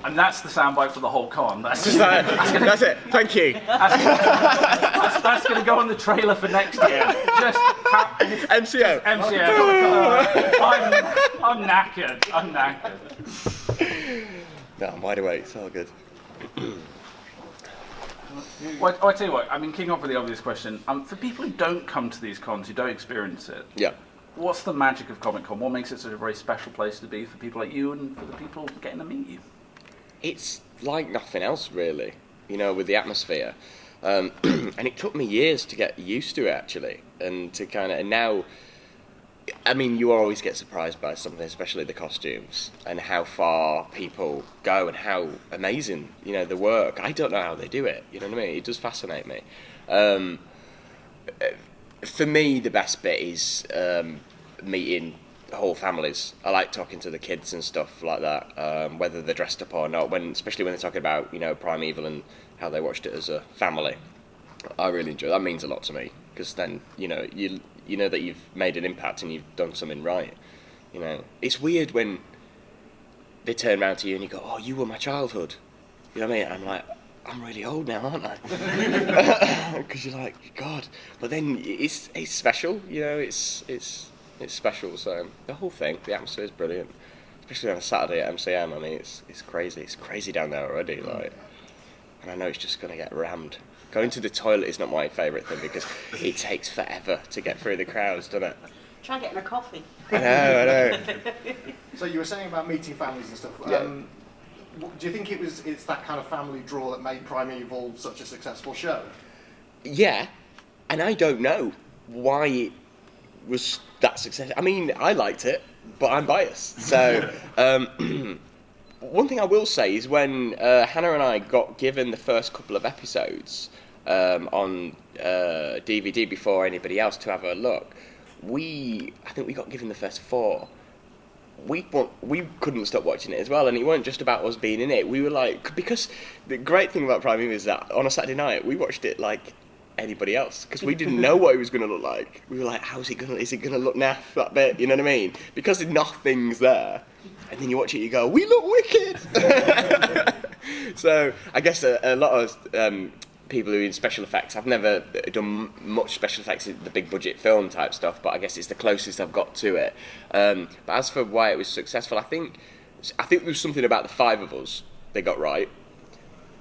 And that's the soundbite for the whole con. That's That's it. Thank you. That's going to go on the trailer for next year. Just MCM. I'm knackered. No, I'm wide awake. It's all good. Well, I tell you what. I mean, kicking off with the obvious question. For people who don't come to these cons, who don't experience it, Yeah. what's the magic of Comic Con? What makes it such a very special place to be for people like you and for the people getting to meet you? It's like nothing else, really, with the atmosphere. And it took me years to get used to it, actually. And now, I mean, you always get surprised by something, especially the costumes, and how far people go and how amazing, the work. I don't know how they do it, you know what I mean? It does fascinate me. For me, the best bit is meeting whole families. I like talking to the kids and stuff like that, whether they're dressed up or not, especially when they're talking about, Primeval and how they watched it as a family. I really enjoy it. That means a lot to me, because then, you know that you've made an impact and you've done something right. It's weird when they turn around to you and you go, "Oh, you were my childhood." You know what I mean? I'm like, I'm really old now, aren't I? Because you're like, God. But then it's special, it's special. So the whole thing, the atmosphere is brilliant, especially on a Saturday at MCM. I mean, it's crazy. It's crazy down there already. And I know it's just gonna get rammed. Going to the toilet is not my favourite thing because it takes forever to get through the crowds, doesn't it? Try getting a coffee. I know. So you were saying about meeting families and stuff. Yeah. Do you think it's that kind of family draw that made Primeval such a successful show? Yeah, and I don't know why it was that successful. I mean, I liked it, but I'm biased. So, one thing I will say is when Hannah and I got given the first couple of episodes on DVD before anybody else to have a look, I think we got given the first 4. We couldn't stop watching it as well, and it weren't just about us being in it. We were like, because the great thing about Primeval is that on a Saturday night we watched it like anybody else, because we didn't know what it was going to look like. We were like, is it going to look naff, that bit, you know what I mean? Because nothing's there, and then you watch it, you go, we look wicked. So I guess a lot of people who are in special effects, I've never done much special effects in the big budget film type stuff, but I guess it's the closest I've got to it. But as for why it was successful, I think there was something about the 5 of us they got right.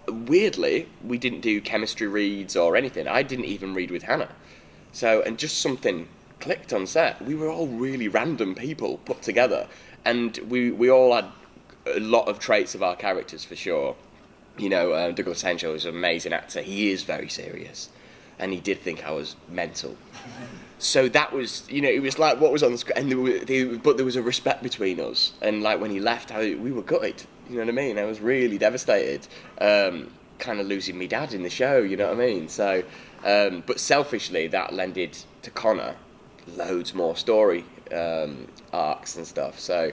Weirdly, we didn't do chemistry reads or anything. I didn't even read with Hannah. And just something clicked on set. We were all really random people put together, and we all had a lot of traits of our characters for sure. Douglas Henshall is an amazing actor. He is very serious, and he did think I was mental. So that was, it was like what was on the screen, and but there was a respect between us. And like when he left, we were gutted. You know what I mean? I was really devastated, kind of losing me dad in the show. You know what I mean? So, but selfishly, that lended to Connor loads more story arcs and stuff. So.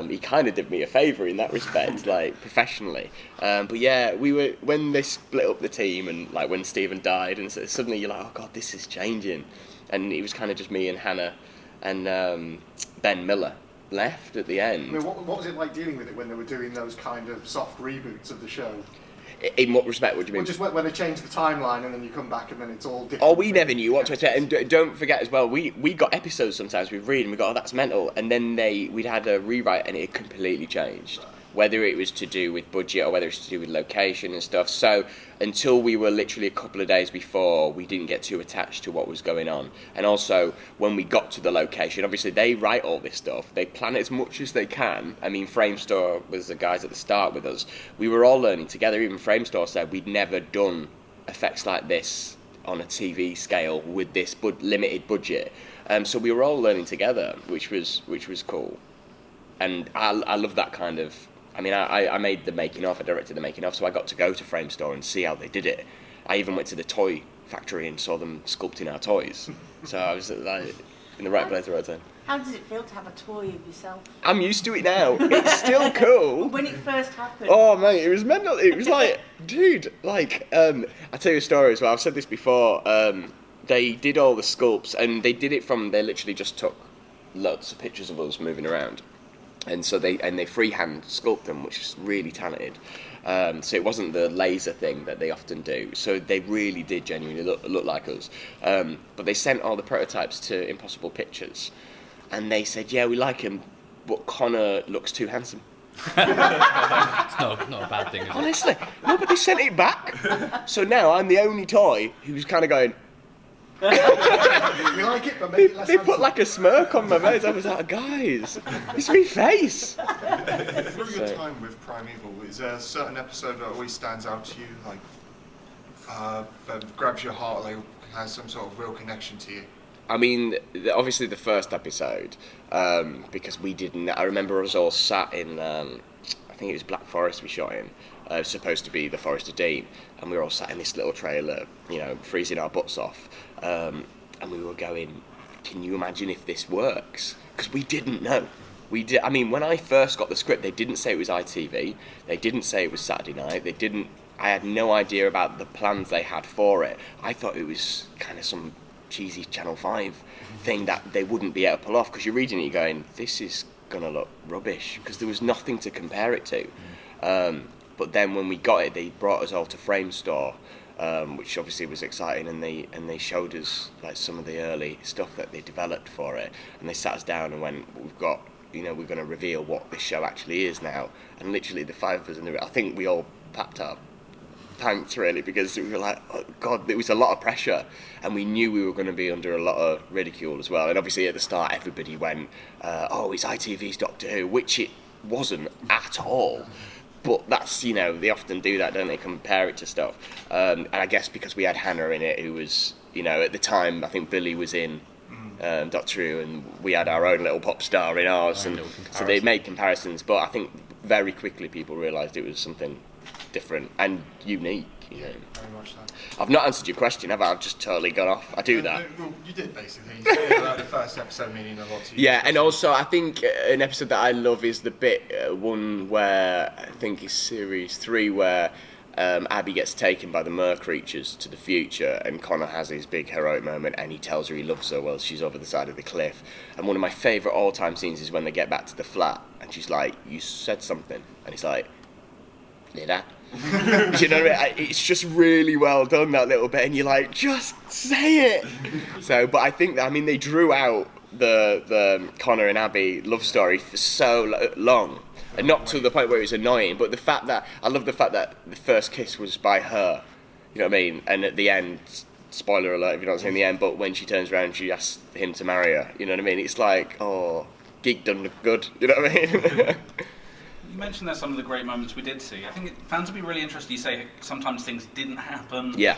He kind of did me a favour in that respect, like professionally. But yeah, when they split up the team, and like when Stephen died, and so suddenly you're like, oh God, this is changing. And it was kind of just me and Hannah and Ben Miller left at the end. I mean, what was it like dealing with it when they were doing those kind of soft reboots of the show? In what respect, what do you mean? Well, just when they change the timeline and then you come back and then it's all different. Oh, we never knew what to expect. And don't forget as well, we got episodes sometimes we'd read and we got, oh, that's mental. And then we'd had a rewrite and it had completely changed. Whether it was to do with budget or whether it was to do with location and stuff. So until we were literally a couple of days before, we didn't get too attached to what was going on. And also, when we got to the location, obviously they write all this stuff. They plan it as much as they can. I mean, Framestore was the guys at the start with us. We were all learning together. Even Framestore said we'd never done effects like this on a TV scale with this limited budget. So we were all learning together, which was cool. And I love that kind of... I mean, I made the making of, I directed the making of, so I got to go to Framestore and see how they did it. I even went to the toy factory and saw them sculpting our toys. So I was like in the right place at the right time. How does it feel to have a toy of yourself? I'm used to it now. It's still cool. When it first happened. Oh mate, it was mental. It was like, dude, like, I'll tell you a story as well. I've said this before. They did all the sculpts and they literally just took lots of pictures of us moving around. And so they freehand sculpt them, which is really talented. So it wasn't the laser thing that they often do. So they really did genuinely look like us. But they sent all the prototypes to Impossible Pictures, and they said, yeah, we like him, but Connor looks too handsome. It's not a bad thing, is it? Honestly, no, but they sent it back. So now I'm the only toy who's kind of going. We like it, but maybe less They put handsome. like a smirk on my face. I was like, guys, it's me face. Through your time with Primeval, is there a certain episode that always stands out to you, like that grabs your heart, like has some sort of real connection to you? I mean, obviously the first episode, because we didn't. I remember us all sat in. I think it was Black Forest we shot in. Supposed to be the Forest of Dean, and we were all sat in this little trailer, freezing our butts off, and we were going, can you imagine if this works? Because we didn't know. I mean, when I first got the script, they didn't say it was ITV, they didn't say it was Saturday night, I had no idea about the plans they had for it. I thought it was kind of some cheesy Channel 5 thing that they wouldn't be able to pull off, because you're reading it, you're going, this is going to look rubbish, because there was nothing to compare it to. But then when we got it, they brought us all to Frame Store, which obviously was exciting, and they showed us like some of the early stuff that they developed for it, and they sat us down and went, we're going to reveal what this show actually is now. And literally the five of us in the room, I think we all packed our pants really, because we were like, oh God, there was a lot of pressure, and we knew we were going to be under a lot of ridicule as well. And obviously at the start everybody went, oh, it's ITV's Doctor Who, which it wasn't at all. But that's, they often do that, don't they, compare it to stuff. And I guess because we had Hannah in it, who was, at the time, I think Billy was in Doctor Who, and we had our own little pop star in ours, and so they made comparisons. But I think very quickly people realised it was something different and unique. Very much so. I've not answered your question, have I? I've just totally gone off. I do that. No, you did basically. You said about the first episode meaning a lot to you. Yeah, and also I think an episode that I love is the bit one where I think it's series 3 where Abby gets taken by the mer creatures to the future, and Connor has his big heroic moment, and he tells her he loves her while she's over the side of the cliff. And one of my favourite all-time scenes is when they get back to the flat, and she's like, "You said something," and he's like, "Did I?" Do you know what I mean? It's just really well done, that little bit, and you're like, just say it. So, but I think that, they drew out the Connor and Abby love story for so long, and not to the point where it was annoying, but I love the fact that the first kiss was by her, you know what I mean? And at the end, spoiler alert if you're not seeing the end, but when she turns around, she asks him to marry her, you know what I mean? It's like, oh, geek done good, you know what I mean? You mentioned there's some of the great moments we did see. I think fans would be really interested. You say sometimes things didn't happen. Yeah.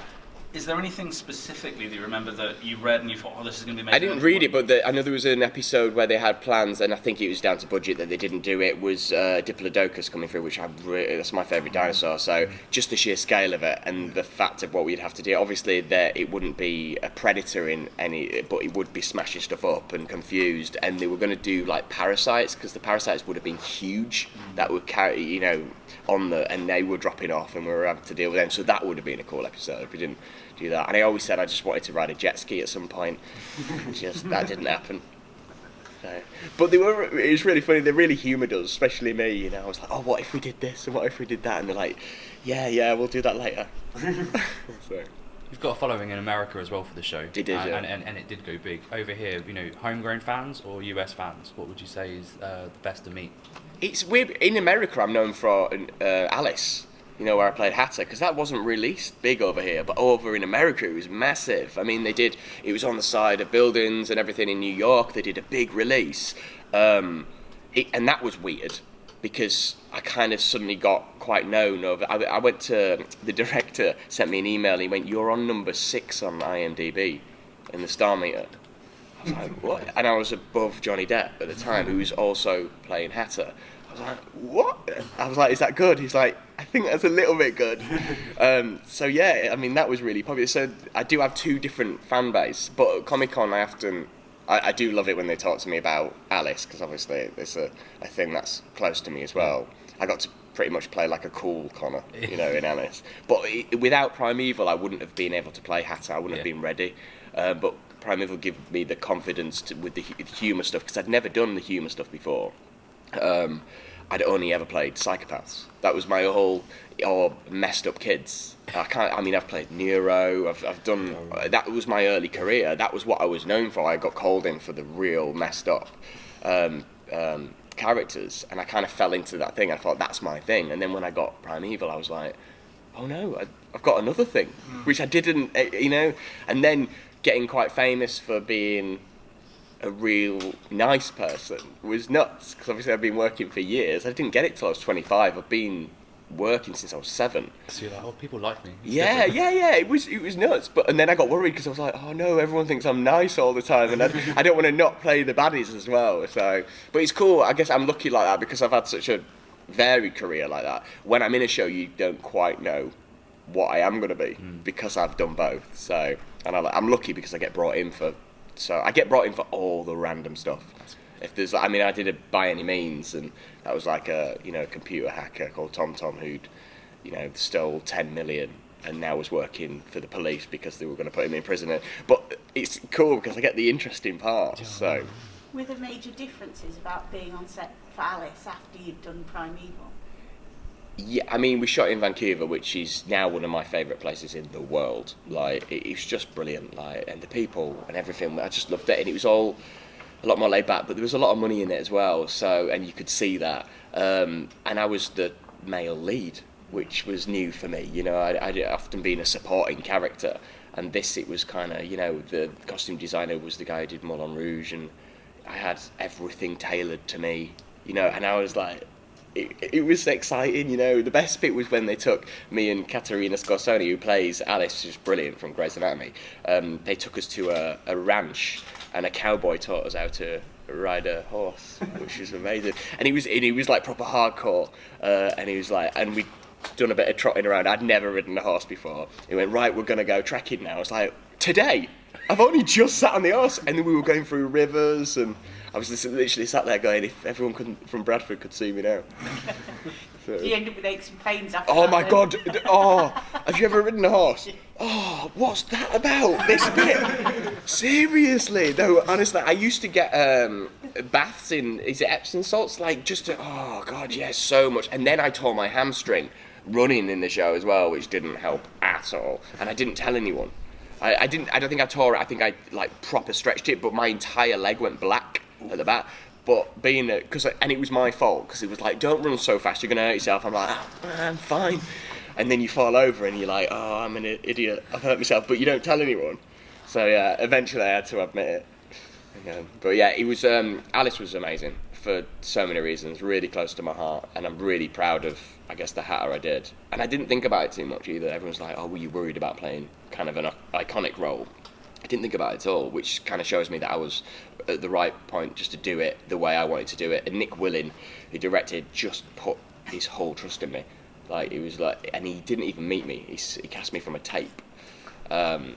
Is there anything specifically that you remember that you read and you thought, oh, this is going to be amazing? I didn't read it, but I know there was an episode where they had plans, and I think it was down to budget that they didn't do it, was Diplodocus coming through, which that's my favourite dinosaur, so just the sheer scale of it and the fact of what we'd have to do. Obviously, it wouldn't be a predator in any, but it would be smashing stuff up and confused, and they were going to do like parasites, because the parasites would have been huge, that would carry, and they were dropping off, and we were having to deal with them, so that would have been a cool episode if we didn't do that. And I always said I just wanted to ride a jet ski at some point. That didn't happen. No. But it was really funny. They really humoured us, especially me. I was like, oh, what if we did this and what if we did that? And they're like, yeah, we'll do that later. So. You've got a following in America as well for the show. It did, yeah. And it did go big. Over here, homegrown fans or US fans, what would you say is the best to meet? It's weird. In America, I'm known for Alice. Where I played Hatter, because that wasn't released big over here, but over in America it was massive. It was on the side of buildings and everything in New York. They did a big release, and that was weird, because I kind of suddenly got quite known over. I went to, the director sent me an email, he went, "You're on number 6 on IMDb in the star meter." I was like, what? And I was above Johnny Depp at the time, who was also playing Hatter. I was like, what? I was like, is that good? He's like, I think that's a little bit good. So yeah, that was really popular. So I do have 2 different fan bases, but at Comic-Con I do love it when they talk to me about Alice, because obviously it's a thing that's close to me as well. I got to pretty much play like a cool Connor, in Alice. But without Primeval, I wouldn't have been able to play Hatter. I wouldn't have been ready. But Primeval gave me the confidence with the humour stuff, because I'd never done the humour stuff before. I'd only ever played psychopaths. That was my whole, or messed up kids. I've played Nero, I've done, that was my early career. That was what I was known for. I got called in for the real messed up characters, and I kind of fell into that thing. I thought, that's my thing. And then when I got Primeval, I was like, oh no, I've got another thing, which I didn't, and then getting quite famous for being a real nice person was nuts, because obviously I've been working for years. I didn't get it till I was 25. I've been working since I was 7. So you're like, oh, people like me. Yeah, it was nuts. And then I got worried because I was like, oh no, everyone thinks I'm nice all the time, and I don't want to not play the baddies as well. So, but it's cool. I guess I'm lucky like that because I've had such a varied career like that. When I'm in a show, you don't quite know what I am going to be because I've done both. So, and I'm lucky because I get brought in for all the random stuff. If there's, I did a By Any Means, and that was like a computer hacker called Tom who'd stole 10 million and now was working for the police because they were going to put him in prison. But it's cool because I get the interesting parts. So, Were there major differences about being on set for Alice after you'd done Primeval? yeah, we shot in Vancouver, which is now one of my favourite places in the world. Like, it's just brilliant. Like, and the people and everything, I just loved it. And it was all a lot more laid back, but there was a lot of money in it as well. So, and you could see that. And I was the male lead, which was new for me. I'd often been a supporting character, and it was kind of, the costume designer was the guy who did Moulin Rouge, and I had everything tailored to me, and I was like, it was exciting, The best bit was when they took me and Katerina Scorsoni, who plays Alice, who's brilliant from Grey's Anatomy. They took us to a ranch, and a cowboy taught us how to ride a horse, which was amazing. And he was like proper hardcore, and he was like, and we'd done a bit of trotting around. I'd never ridden a horse before. He went, right, we're gonna go trekking now. I was like, today? I've only just sat on the horse. And then we were going through rivers, and I was literally sat there going, if everyone from Bradford could see me now. So. Do you end up with aches and pains after Oh that, my then? God! Oh, have you ever ridden a horse? Oh, what's that about? This bit? Seriously? No, honestly, I used to get baths in, is it Epsom salts? Like, oh God, yes, so much. And then I tore my hamstring running in the show as well, which didn't help at all. And I didn't tell anyone. I don't think I tore it. I think I proper stretched it, but my entire leg went black at the back. But and it was my fault, because it was like, don't run so fast, you're going to hurt yourself. I'm like, I'm fine. And then you fall over and you're like, oh, I'm an idiot, I've hurt myself, but you don't tell anyone. So yeah, eventually I had to admit it. But yeah, it was, Alice was amazing for so many reasons, really close to my heart, and I'm really proud of, I guess, the Hatter I did. And I didn't think about it too much either. Everyone's like, oh, were you worried about playing kind of an iconic role? I didn't think about it at all, which kind of shows me that I was at the right point just to do it the way I wanted to do it. And Nick Willing, who directed, just put his whole trust in me. Like, it was like, and he didn't even meet me. He cast me from a tape. And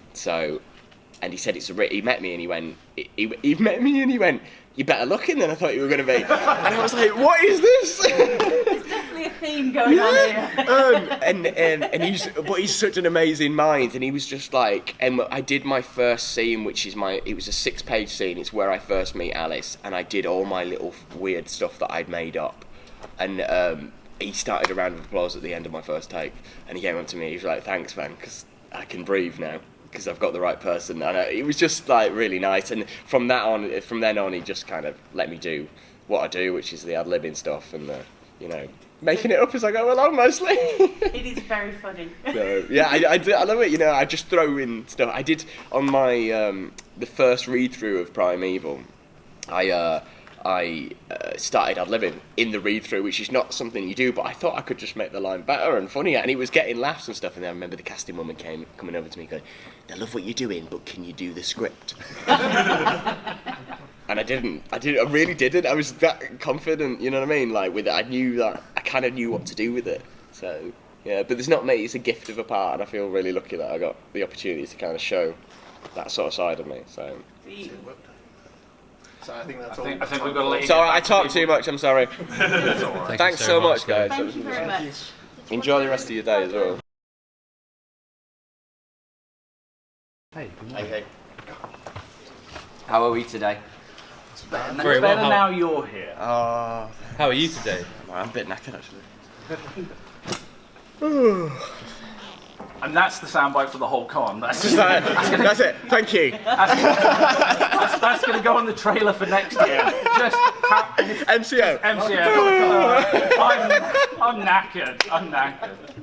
he said he met me and he went, he met me and he went, you're better looking than I thought you were going to be. And I was like, what is this? There's definitely a theme going on here. And he's such an amazing mind, and he was just like, and I did my first scene, which is it was a 6-page scene. It's where I first meet Alice, and I did all my little weird stuff that I'd made up, and he started a round of applause at the end of my first take, and he came up to me, he was like, thanks man, because I can breathe now, because I've got the right person. And it was just like really nice, and from then on he just kind of let me do what I do, which is the ad-libbing stuff and the, making it up as I go along mostly. It is very funny. So, yeah, I love it. I just throw in stuff. I did on my the first read-through of Primeval. I started ad-libbing in the read-through, which is not something you do, but I thought I could just make the line better and funnier, and he was getting laughs and stuff. And then I remember the casting woman coming over to me going, I love what you're doing, but can you do the script? And I didn't. I really didn't. I was that confident, you know what I mean? Like, with it, I knew that I kind of knew what to do with it. So, yeah, but there's not me. It's a gift of a part, and I feel really lucky that I got the opportunity to kind of show that sort of side of me. So I think that's all. I think we've got to let you Sorry, get I back talked to too much. I'm sorry. That's all right. Thanks so much, guys. Thank you very much. Enjoy the rest of your day as well. Hey, good morning. Okay. How are we today? It's Very well, better now you're here. Oh, How are you today? I'm a bit knackered actually. And that's the soundbite for the whole con. That's That's it. Thank you. that's going to go on the trailer for next year. Just MCO. MCM. I'm knackered.